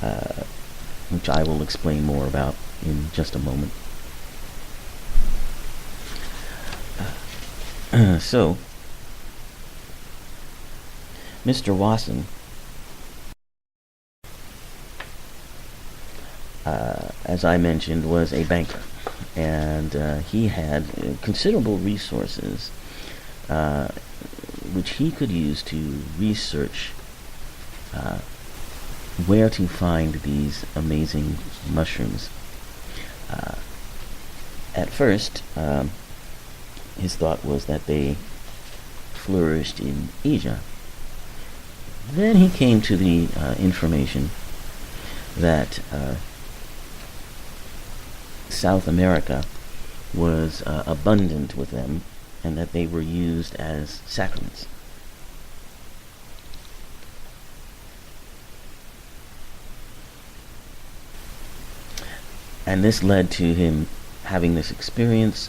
uh, which I will explain more about in just a moment. So, Mr. Wasson, as I mentioned, was a banker, and he had considerable resources which he could use to research where to find these amazing mushrooms. Uh, at first, his thought was that they flourished in Asia. Then he came to the information that South America was abundant with them, and that they were used as sacraments. And this led to him having this experience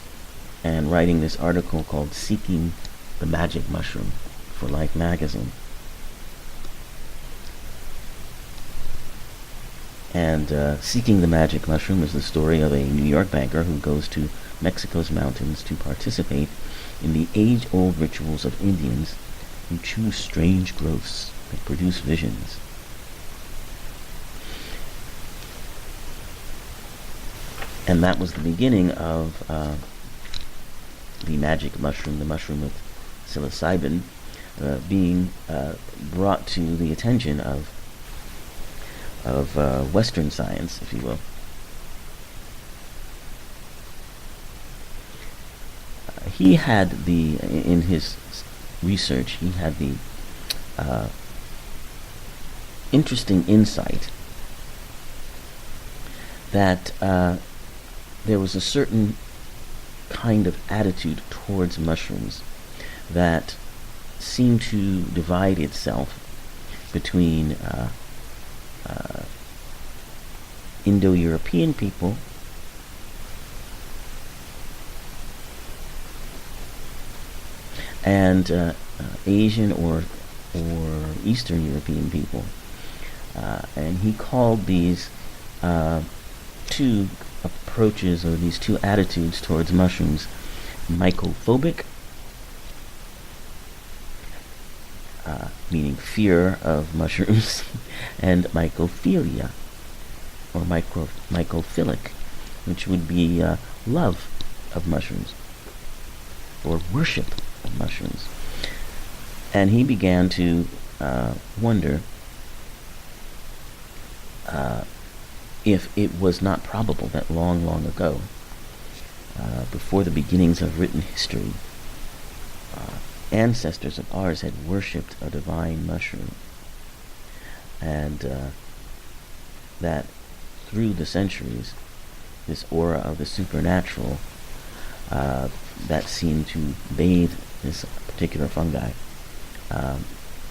and writing this article called Seeking the Magic Mushroom for Life magazine. And Seeking the Magic Mushroom is the story of a New York banker who goes to Mexico's mountains to participate in the age-old rituals of Indians who choose strange growths that produce visions. And that was the beginning of the magic mushroom, the mushroom of psilocybin, being brought to the attention of Western science, if you will. He had in his research, he had the interesting insight that there was a certain kind of attitude towards mushrooms that seemed to divide itself between Indo-European people and Asian or Eastern European people, and he called these two approaches, or these two attitudes towards mushrooms, mycophobic, meaning fear of mushrooms, and mycophilia, or mycophilic, which would be love of mushrooms, or worship of mushrooms. And he began to wonder if it was not probable that long, long ago, before the beginnings of written history, ancestors of ours had worshipped a divine mushroom, and that through the centuries, this aura of the supernatural that seemed to bathe this particular fungi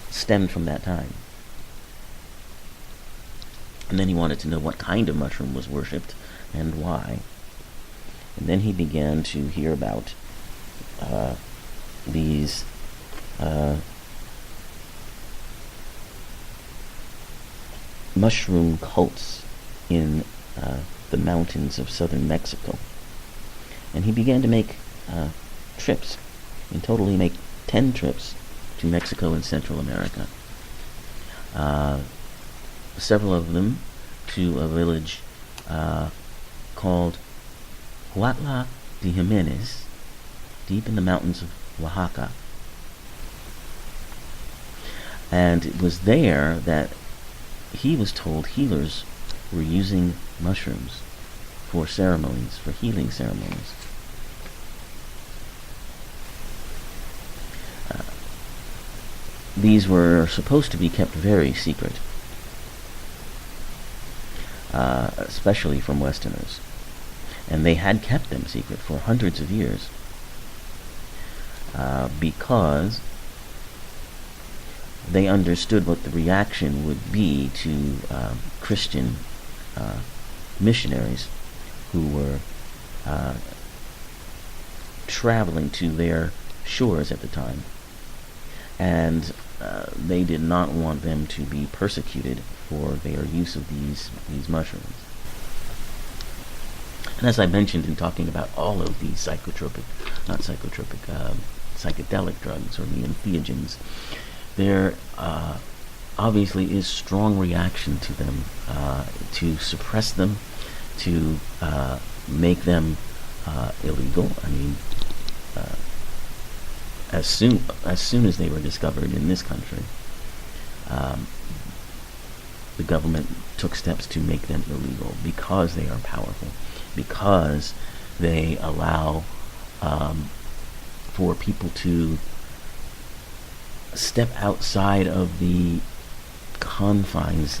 stemmed from that time. And then he wanted to know what kind of mushroom was worshipped and why. And then he began to hear about these mushroom cults in the mountains of southern Mexico. And he began to make trips. In total, he made 10 trips to Mexico and Central America. Several of them to a village called Huatla de Jimenez, deep in the mountains of Oaxaca. And it was there that he was told healers were using mushrooms for ceremonies, for healing ceremonies. These were supposed to be kept very secret, especially from Westerners. And they had kept them secret for hundreds of years because they understood what the reaction would be to Christian missionaries who were traveling to their shores at the time. and they did not want them to be persecuted for their use of these mushrooms. And as I mentioned in talking about all of these psychedelic drugs, or the entheogens, there obviously is strong reaction to them, to suppress them, to make them illegal. I mean, as soon as they were discovered in this country, the government took steps to make them illegal because they are powerful, because they allow for people to step outside of the confines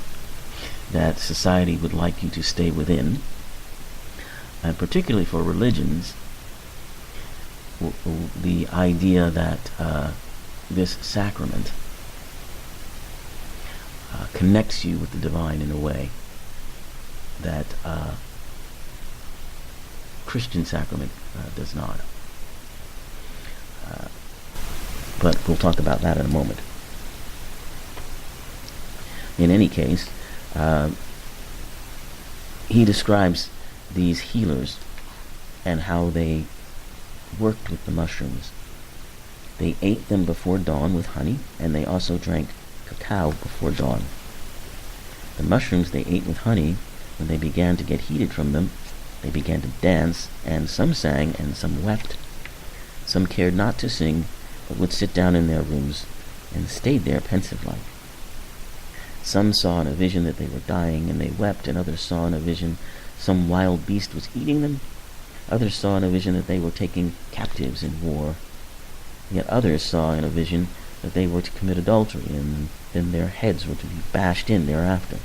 that society would like you to stay within, and particularly for religions, the idea that this sacrament connects you with the divine in a way that Christian sacrament does not. But we'll talk about that in a moment. In any case, he describes these healers and how they worked with the mushrooms. They ate them before dawn with honey, and they also drank cacao before dawn. The mushrooms they ate with honey, when they began to get heated from them, they began to dance, and some sang and some wept. Some cared not to sing, but would sit down in their rooms and stayed there pensive-like. Some saw in a vision that they were dying, and they wept, and others saw in a vision some wild beast was eating them. Others saw in a vision that they were taking captives in war. Yet others saw in a vision that they were to commit adultery, and then their heads were to be bashed in thereafter.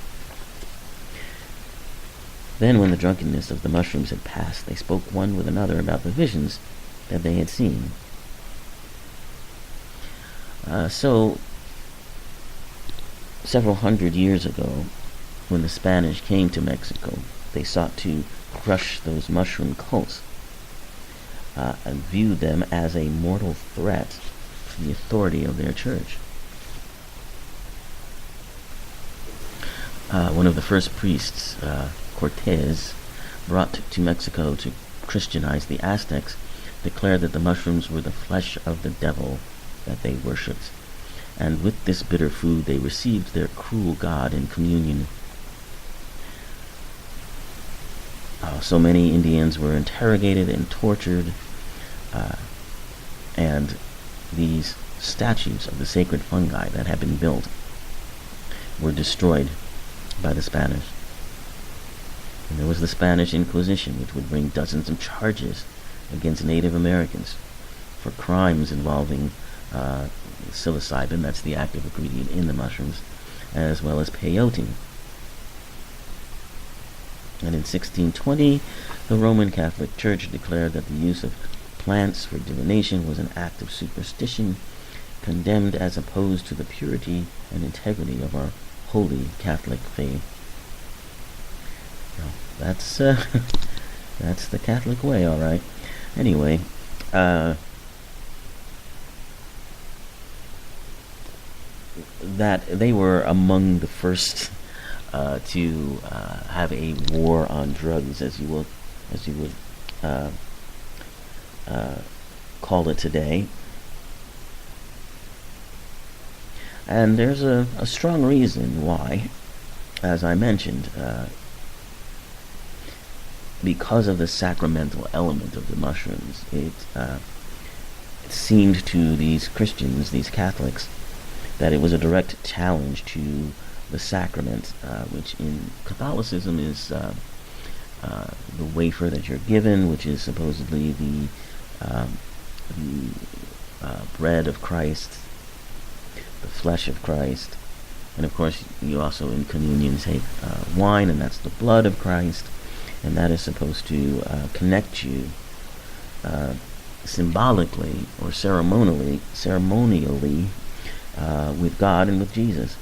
Then, when the drunkenness of the mushrooms had passed, they spoke one with another about the visions that they had seen. So, several hundred years ago, when the Spanish came to Mexico, they sought to crush those mushroom cults and viewed them as a mortal threat to the authority of their church. One of the first priests, Cortez, brought to Mexico to Christianize the Aztecs, declared that the mushrooms were the flesh of the devil that they worshipped, and with this bitter food they received their cruel god in communion. So many Indians were interrogated and tortured, and these statues of the sacred fungi that had been built were destroyed by the Spanish. And there was the Spanish Inquisition, which would bring dozens of charges against Native Americans for crimes involving psilocybin, that's the active ingredient in the mushrooms, as well as peyote. And in 1620, the Roman Catholic Church declared that the use of plants for divination was an act of superstition, condemned as opposed to the purity and integrity of our holy Catholic faith. Now, that's that's the Catholic way, all right. Anyway, that they were among the first to have a war on drugs, as you would call it today. And there's a strong reason why, as I mentioned, because of the sacramental element of the mushrooms. It seemed to these Christians, these Catholics, that it was a direct challenge to the sacrament, which in Catholicism is the wafer that you're given, which is supposedly the bread of Christ, the flesh of Christ. And of course, you also in communion take wine, and that's the blood of Christ, and that is supposed to connect you symbolically or ceremonially with God and with Jesus.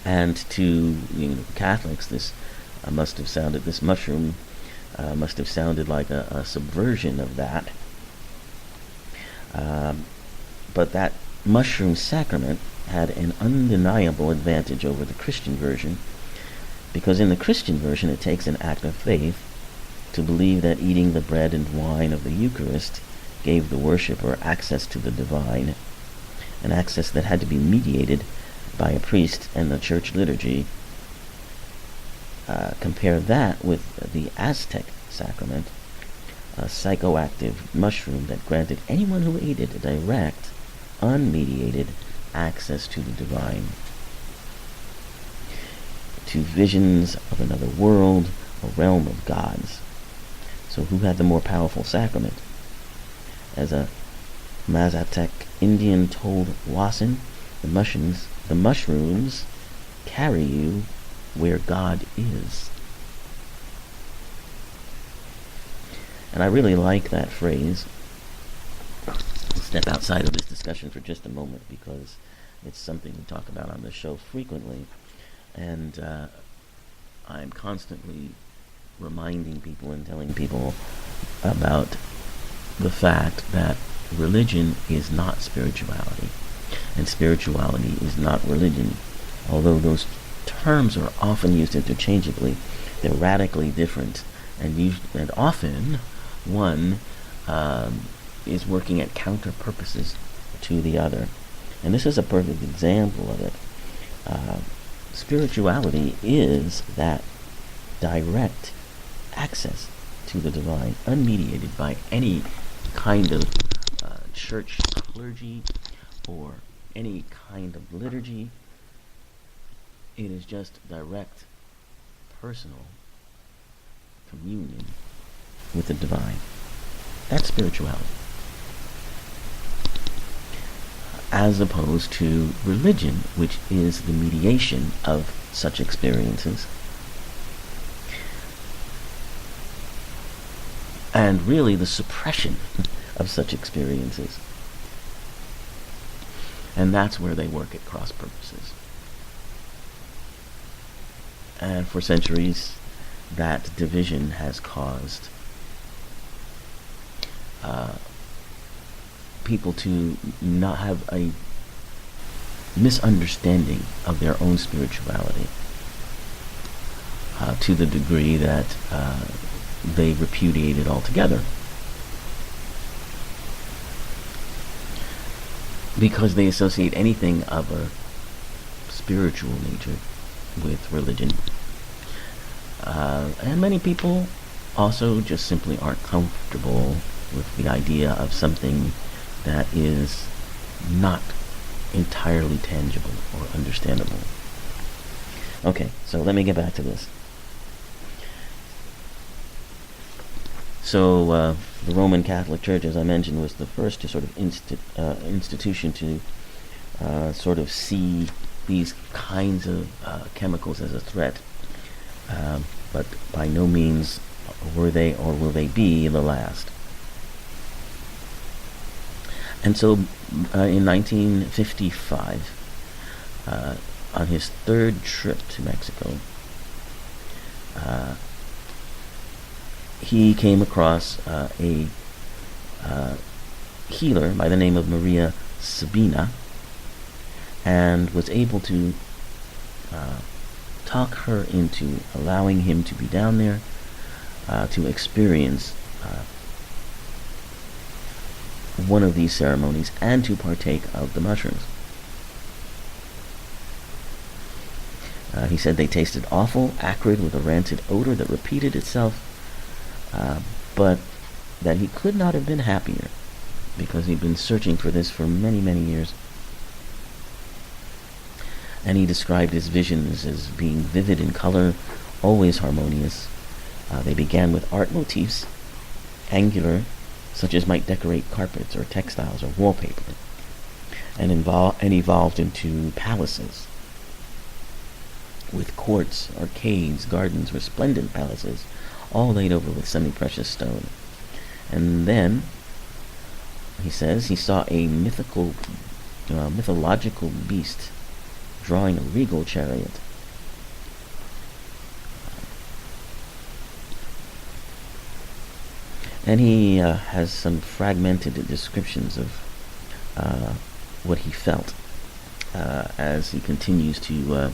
And to Catholics, this this mushroom must have sounded like a subversion of that. But that mushroom sacrament had an undeniable advantage over the Christian version, because in the Christian version it takes an act of faith to believe that eating the bread and wine of the Eucharist gave the worshipper access to the divine, an access that had to be mediated by a priest and the church liturgy. Compare that with the Aztec sacrament, a psychoactive mushroom that granted anyone who ate it a direct, unmediated access to the divine, to visions of another world, a realm of gods. So who had the more powerful sacrament? As a Mazatec Indian told Wasson, the mushrooms carry you where God is. And I really like that phrase. I'll step outside of this discussion for just a moment because it's something we talk about on the show frequently. And I'm constantly reminding people and telling people about the fact that religion is not spirituality, and spirituality is not religion. Although those terms are often used interchangeably, they're radically different, and often one is working at counter purposes to the other. And this is a perfect example of it. Spirituality is that direct access to the divine, unmediated by any kind of church clergy or any kind of liturgy. It is just direct, personal communion with the divine. That's spirituality. As opposed to religion, which is the mediation of such experiences. And really the suppression of such experiences. And that's where they work at cross purposes. And for centuries, that division has caused people to not have a misunderstanding of their own spirituality to the degree that they repudiate it altogether. Because they associate anything of a spiritual nature with religion. And many people also just simply aren't comfortable with the idea of something that is not entirely tangible or understandable. Okay, so let me get back to this. So the Roman Catholic Church, as I mentioned, was the first to sort of institution to sort of see these kinds of chemicals as a threat. But by no means were they or will they be the last. And so in 1955, on his third trip to Mexico, he came across a healer by the name of Maria Sabina, and was able to talk her into allowing him to be down there to experience one of these ceremonies and to partake of the mushrooms. He said they tasted awful, acrid, with a rancid odor that repeated itself, but that he could not have been happier because he'd been searching for this for many, many years. And he described his visions as being vivid in color, always harmonious. They began with art motifs, angular, such as might decorate carpets or textiles or wallpaper, and evolved into palaces, with courts, arcades, gardens, resplendent palaces, all laid over with semi-precious stone. And then, he says, he saw a mythological beast drawing a regal chariot. And he has some fragmented descriptions of what he felt as he continues to